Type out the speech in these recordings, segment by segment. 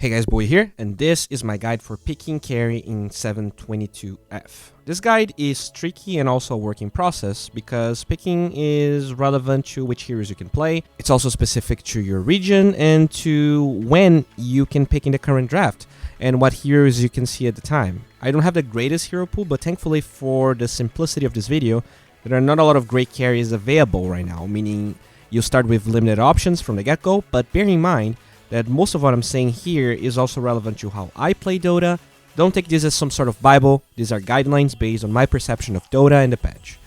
Hey guys, Bowie here, and this is my guide for picking carry in 722F. This guide is tricky and also a work in process because picking is relevant to which heroes you can play. It's also specific to your region and to when you can pick in the current draft and what heroes you can see at the time. I don't have the greatest hero pool, but thankfully for the simplicity of this video, there are not a lot of great carries available right now, meaning you start with limited options from the get-go, but bear in mind that most of what I'm saying here is also relevant to how I play Dota. Don't take this as some sort of Bible, these are guidelines based on my perception of Dota and the patch.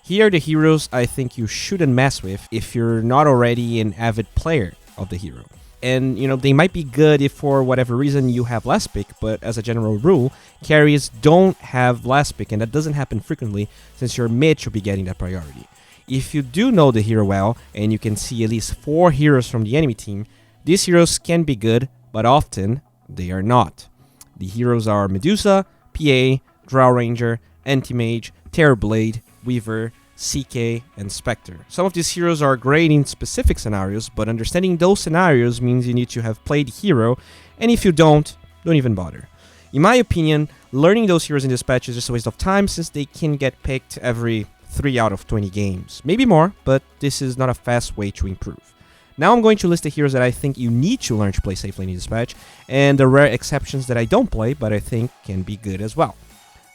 Here are the heroes I think you shouldn't mess with if you're not already an avid player of the hero. And they might be good if for whatever reason you have last pick, but as a general rule, carries don't have last pick, and that doesn't happen frequently since your mid should be getting that priority. If you do know the hero well, and you can see at least 4 heroes from the enemy team, these heroes can be good, but often they are not. The heroes are Medusa, PA, Drow Ranger, Anti-Mage, Terrorblade, Weaver, CK, and Spectre. Some of these heroes are great in specific scenarios, but understanding those scenarios means you need to have played the hero, and if you don't even bother. In my opinion, learning those heroes in this patch is just a waste of time since they can get picked every 3 out of 20 games. Maybe more, but this is not a fast way to improve. Now I'm going to list the heroes that I think you need to learn to play safe lane in this patch, and the rare exceptions that I don't play, but I think can be good as well.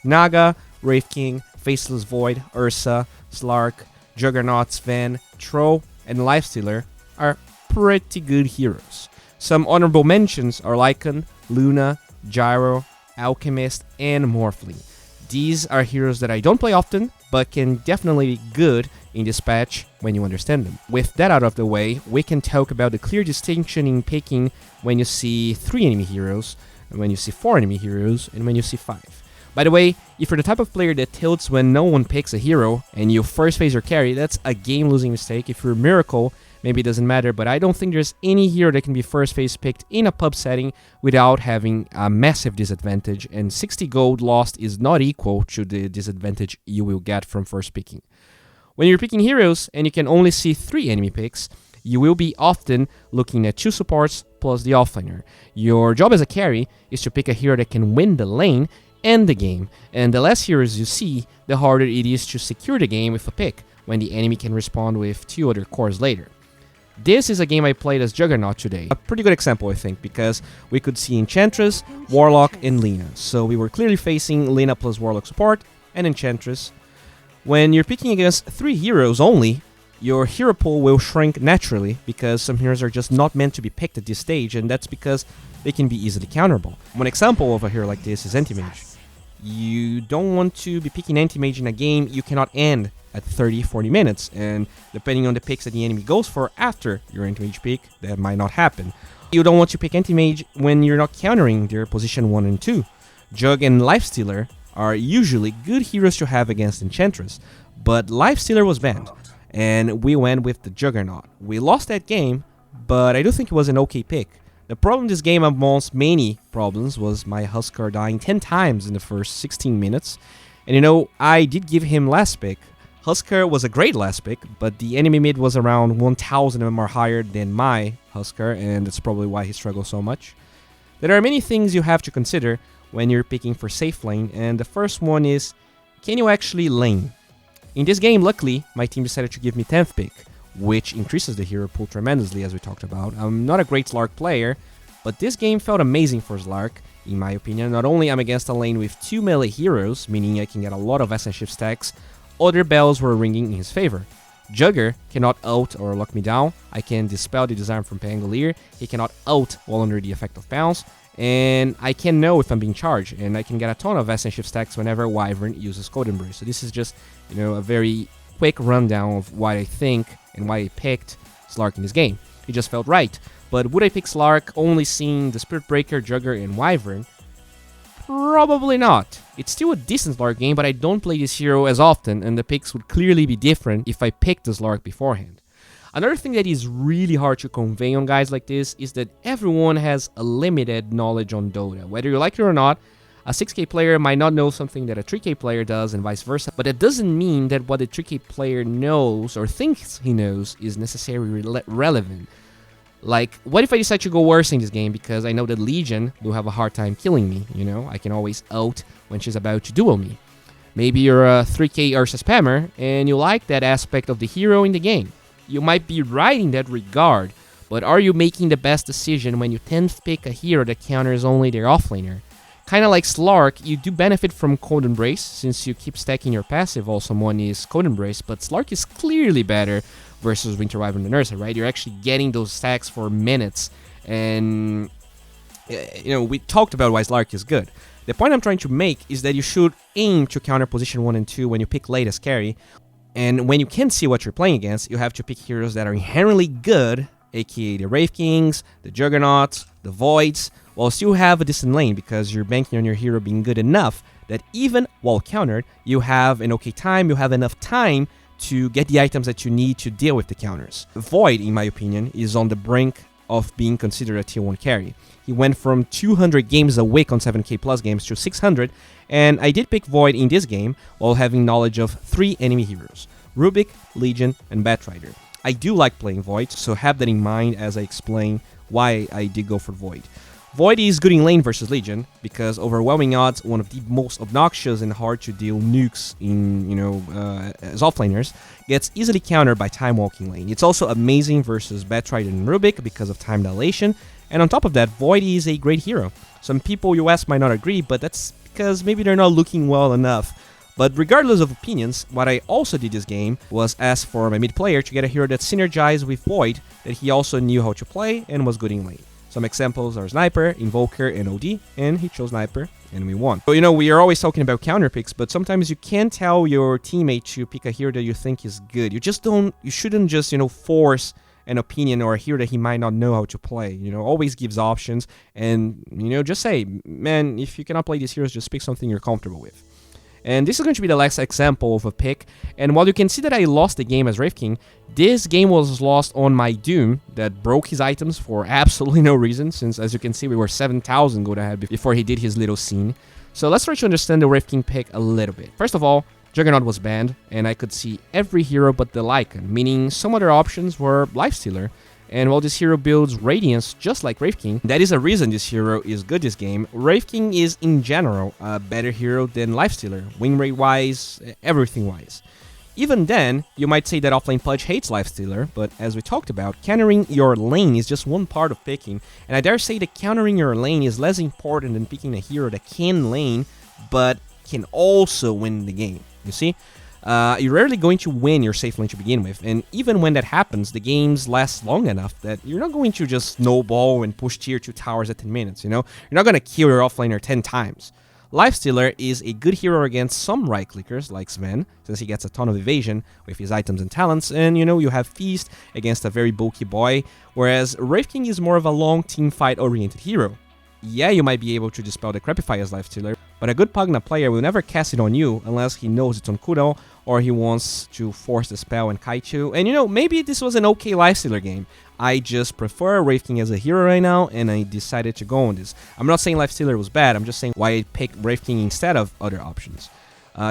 Naga, Wraith King, Faceless Void, Ursa, Slark, Juggernaut, Sven, Tro, and Lifestealer are pretty good heroes. Some honorable mentions are Lycan, Luna, Gyro, Alchemist, and Morphling. These are heroes that I don't play often, but can definitely be good in this patch when you understand them. With that out of the way, we can talk about the clear distinction in picking when you see 3 enemy heroes, and when you see 4 enemy heroes, and when you see 5. By the way, if you're the type of player that tilts when no one picks a hero, and you first phase your carry, that's a game-losing mistake. If you're a Miracle, maybe it doesn't matter, but I don't think there's any hero that can be first phase picked in a pub setting without having a massive disadvantage, and 60 gold lost is not equal to the disadvantage you will get from first picking. When you're picking heroes and you can only see 3 enemy picks, you will be often looking at 2 supports plus the offlaner. Your job as a carry is to pick a hero that can win the lane and the game, and the less heroes you see, the harder it is to secure the game with a pick, when the enemy can respond with 2 other cores later. This is a game I played as Juggernaut today. A pretty good example, I think, because we could see Enchantress, Warlock, and Lina. So we were clearly facing Lina plus Warlock support and Enchantress. When you're picking against 3 heroes only, your hero pool will shrink naturally because some heroes are just not meant to be picked at this stage, and that's because they can be easily counterable. One example of a hero like this is Anti-Mage. You don't want to be picking Anti-Mage in a game you cannot end at 30-40 minutes, and depending on the picks that the enemy goes for after your Anti-Mage pick, that might not happen. You don't want to pick Anti-Mage when you're not countering their position 1 and 2. Jug and Lifestealer are usually good heroes to have against Enchantress, but Lifestealer was banned, and we went with the Juggernaut. We lost that game, but I do think it was an okay pick. The problem this game, amongst many problems, was my Huskar dying 10 times in the first 16 minutes, and I did give him last pick. Huskar was a great last pick, but the enemy mid was around 1000 MMR higher than my Huskar, and that's probably why he struggles so much. There are many things you have to consider when you're picking for safe lane, and the first one is, can you actually lane? In this game, luckily, my team decided to give me 10th pick, which increases the hero pool tremendously, as we talked about. I'm not a great Slark player, but this game felt amazing for Slark, in my opinion. Not only I'm against a lane with 2 melee heroes, meaning I can get a lot of essence shift stacks, other bells were ringing in his favor. Jugger cannot ult or lock me down. I can dispel the disarm from Pangolier. He cannot ult while under the effect of bounce. And I can know if I'm being charged, and I can get a ton of essence shift stacks whenever Wyvern uses Code Embrace. So this is just, a very quick rundown of why I think and why I picked Slark in this game. It just felt right. But would I pick Slark only seeing the Spirit Breaker, Jugger, and Wyvern? Probably not. It's still a decent Slark game, but I don't play this hero as often, and the picks would clearly be different if I picked the Slark beforehand. Another thing that is really hard to convey on guys like this is that everyone has a limited knowledge on Dota. Whether you like it or not, a 6k player might not know something that a 3k player does and vice versa, but it doesn't mean that what the 3k player knows or thinks he knows is necessarily relevant. Like, what if I decide to go worse in this game because I know that Legion will have a hard time killing me, you know? I can always ult when she's about to duel me. Maybe you're a 3k Ursa spammer and you like that aspect of the hero in the game. You might be right in that regard, but are you making the best decision when you tend to pick a hero that counters only their offlaner? Kinda like Slark, you do benefit from Cold Embrace since you keep stacking your passive while someone is Cold Embrace, but Slark is clearly better versus Winter Wyvern and Ursa, right? You're actually getting those stacks for minutes, and we talked about why Slark is good. The point I'm trying to make is that you should aim to counter position 1 and 2 when you pick late as carry, and when you can't see what you're playing against, you have to pick heroes that are inherently good, aka the Wraith Kings, the Juggernauts, the Voids, while still have a decent lane because you're banking on your hero being good enough that even while countered, you have an okay time, you have enough time to get the items that you need to deal with the counters. Void, in my opinion, is on the brink of being considered a tier 1 carry. He went from 200 games a week on 7k plus games to 600, and I did pick Void in this game while having knowledge of 3 enemy heroes, Rubik, Legion, and Batrider. I do like playing Void, so have that in mind as I explain why I did go for Void. Void is good in lane versus Legion, because overwhelming odds, one of the most obnoxious and hard to deal nukes in, as offlaners, gets easily countered by time walking lane. It's also amazing versus Batrider and Rubik because of time dilation, and on top of that, Void is a great hero. Some people US might not agree, but that's because maybe they're not looking well enough. But regardless of opinions, what I also did this game was ask for my mid player to get a hero that synergized with Void, that he also knew how to play and was good in lane. Some examples are Sniper, Invoker, and OD, and he chose Sniper, and we won. So, we are always talking about counter picks, but sometimes you can't tell your teammate to pick a hero that you think is good. You shouldn't just, force an opinion or a hero that he might not know how to play. Always gives options, and, just say, man, if you cannot play these heroes, just pick something you're comfortable with. And this is going to be the last example of a pick, and while you can see that I lost the game as Wraith King, this game was lost on my Doom that broke his items for absolutely no reason, since as you can see we were 7,000 gold ahead before he did his little scene. So let's try to understand the Wraith King pick a little bit. First of all, Juggernaut was banned, and I could see every hero but the Lycan, meaning some other options were Lifestealer. And while this hero builds Radiance just like Wraith King, that is a reason this hero is good this game. Wraith King is in general a better hero than Lifestealer, win rate wise, everything wise. Even then, you might say that offlane Pudge hates Lifestealer, but as we talked about, countering your lane is just one part of picking, and I dare say that countering your lane is less important than picking a hero that can lane, but can also win the game, you see? You're rarely going to win your safe lane to begin with, and even when that happens, the games last long enough that you're not going to just snowball and push tier 2 towers at 10 minutes, You're not going to kill your offlaner 10 times. Lifestealer is a good hero against some right-clickers, like Sven, since he gets a ton of evasion with his items and talents, and you have Feast against a very bulky boy, whereas Wraith King is more of a long teamfight-oriented hero. Yeah, you might be able to dispel the Crepify as Lifestealer, but a good Pugna player will never cast it on you unless he knows it's on cooldown or he wants to force the spell and kite you. And maybe this was an okay Lifestealer game. I just prefer Wraith King as a hero right now, and I decided to go on this. I'm not saying Lifestealer was bad, I'm just saying why I picked Wraith King instead of other options.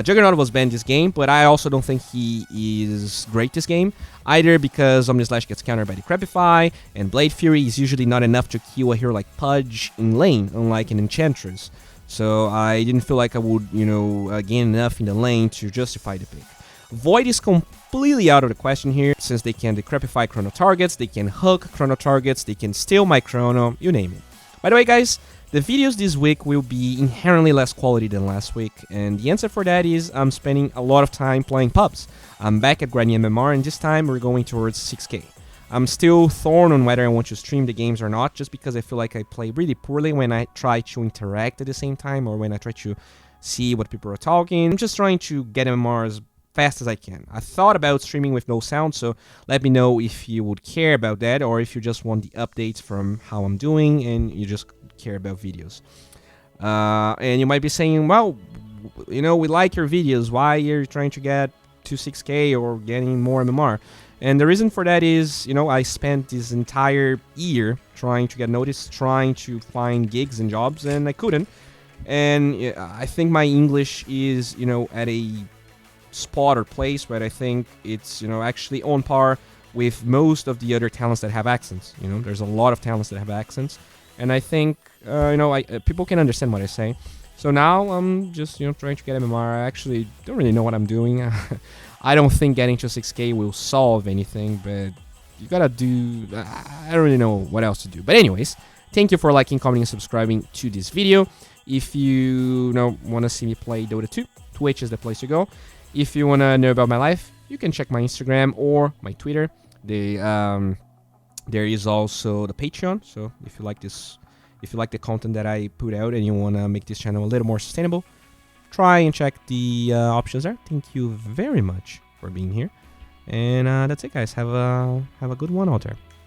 Juggernaut was banned this game, but I also don't think he is great this game, either because Omnislash gets countered by the Crepify, and Blade Fury is usually not enough to kill a hero like Pudge in lane, unlike an Enchantress. So I didn't feel like I would, gain enough in the lane to justify the pick. Void is completely out of the question here, since they can decrepify chrono targets, they can hook chrono targets, they can steal my chrono, you name it. By the way, guys, the videos this week will be inherently less quality than last week, and the answer for that is I'm spending a lot of time playing pubs. I'm back at grinding MMR, and this time we're going towards 6k. I'm still torn on whether I want to stream the games or not, just because I feel like I play really poorly when I try to interact at the same time, or when I try to see what people are talking. I'm just trying to get MMR as fast as I can. I thought about streaming with no sound, so let me know if you would care about that, or if you just want the updates from how I'm doing and you just care about videos. And you might be saying, well, we like your videos, why you're trying to get to 6k or getting more MMR? And the reason for that is, I spent this entire year trying to get noticed, trying to find gigs and jobs, and I couldn't. And I think my English is, at a spot or place where I think it's, actually on par with most of the other talents that have accents. You know, there's a lot of talents that have accents, and I think people can understand what I say. So now I'm just trying to get MMR. I actually don't really know what I'm doing. I don't think getting to 6K will solve anything, but you gotta do. I don't really know what else to do. But anyways, thank you for liking, commenting, and subscribing to this video. If you want to see me play Dota 2, Twitch is the place to go. If you want to know about my life, you can check my Instagram or my Twitter. There is also the Patreon. So if you like this, if you like the content that I put out and you want to make this channel a little more sustainable, try and check the options there. Thank you very much for being here. And that's it, guys. Have a good one out there.